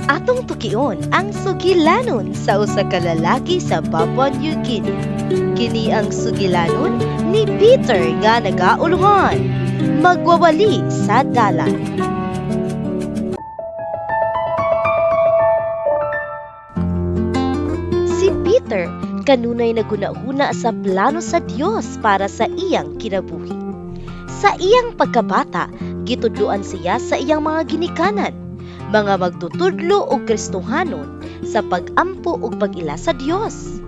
Atong tukion ang sugilanon sa usa ka lalaki sa Papua New Guinea. Kini ang sugilanon ni Peter nga nagaulungan, magwawali sa dalan. Si Peter kanunay naguna-una sa plano sa Dios para sa iyang kinabuhi. Sa iyang pagkabata, gitudloan siya sa iyang mga ginikanan, mga magtutudlo og Kristohanon sa pag-ampo ug pag-ila sa Dios.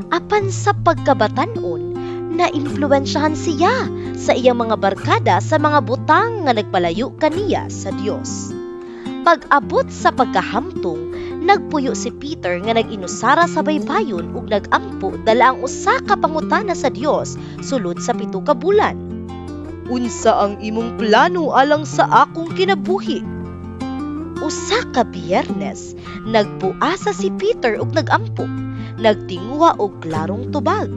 Apan sa pagkabatan-on, naimpluwensyahan siya sa iyang mga barkada sa mga butang nga nagpalayo kaniya sa Dios. Pag-abot sa pagkahamtong, nagpuyo si Peter nga nag-inusara sa baybayon ug nag-ampo dala ang usa ka pangutana sa Dios sulod sa 7 ka bulan. Unsa ang imong plano alang sa akong kinabuhi? Usa ka Biyernes, nagpuasa si Peter ug nagampo, nagtinguha og klarong tubag.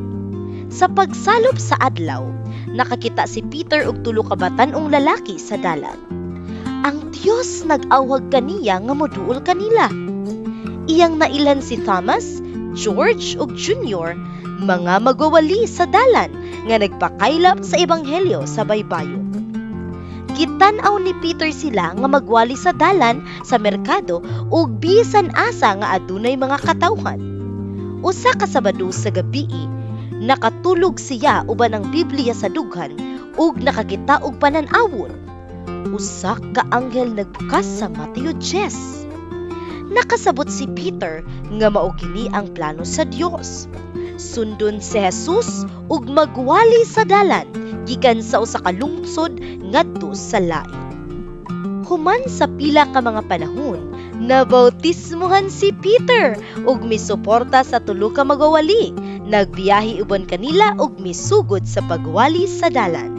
Sa pagsalop sa adlaw, nakakita si Peter og 3 ka batan-ong lalaki sa dalan. Ang Dios nag-awhag kaniya nga moduol kanila. Iyang nailan si Thomas, George ug Junior, mga magwawali sa dalan nga nagpakaylap sa ebanghelyo sa baybayon. Gitan-aw ni Peter sila nga magwali sa dalan sa merkado ug bisan asa nga adunay mga katawhan. Usa ka Sabado sa gabii, nakatulog siya uban ang Biblia sa dughan ug nakakita og panan-awon. Usa ka anghel nagbukas sa Mateo 10. Nakasabot si Peter nga mao kini ang plano sa Dios. Sundon si Jesus ug magwali sa dalan gikan sa usa ka lungsod ngadto sa lain. Human sa pila ka mga panahon, nabautismohan si Peter ug misuporta sa 3 ka magwawali. Nagbiyahe uban kanila ug misugod sa pagwali sa dalan.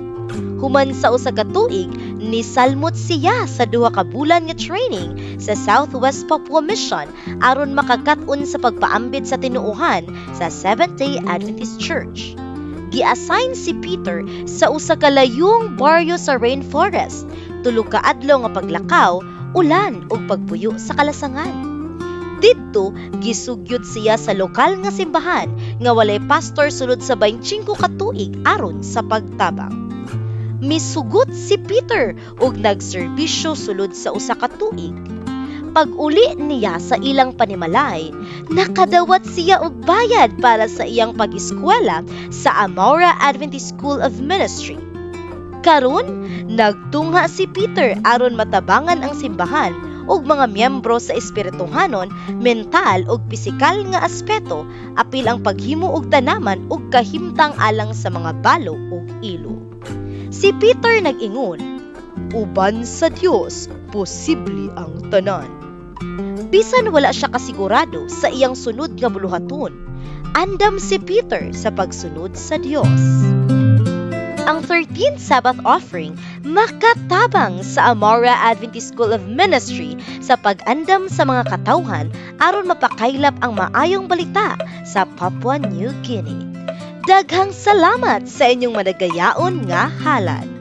Human sa usa ka tuig, nisalmot siya sa 2 ka bulan nga training sa Southwest Papua Mission aron makakat-on sa pagpaambit sa tinuohan sa Seventh-day Adventist Church. Gi-assign si Peter sa usa ka layong baryo sa rainforest, 3 ka adlaw nga paglakaw, ulan ug pagpuyo sa kalasangan. Didto, gisugyot siya sa lokal nga simbahan nga walay pastor sulod sa 25 ka tuig aron sa pagtabang. Misugot si Peter ug nagserbisyo sulod sa usa ka tuig. Pag-uli niya sa ilang panimalay, nakadawat siya og bayad para sa iyang pag-eskwela sa Amaura Adventist School of Ministry. Karon, nagtungha si Peter aron matabangan ang simbahan ug mga miyembro sa espirituhanon, mental ug pisikal nga aspeto, apil ang paghimo og tanaman ug kahimtang alang sa mga balo ug ilo. Si Peter nag-ingon, uban sa Dios, posible ang tanan. Bisan wala siya kasigurado sa iyang sunod nga buluhaton, andam si Peter sa pagsunod sa Dios. Ang 13th Sabbath offering makatabang sa Amaura Adventist School of Ministry sa pag-andam sa mga katawhan aron mapakaylap ang maayong balita sa Papua New Guinea. Daghang salamat sa inyong madagayaon nga halad.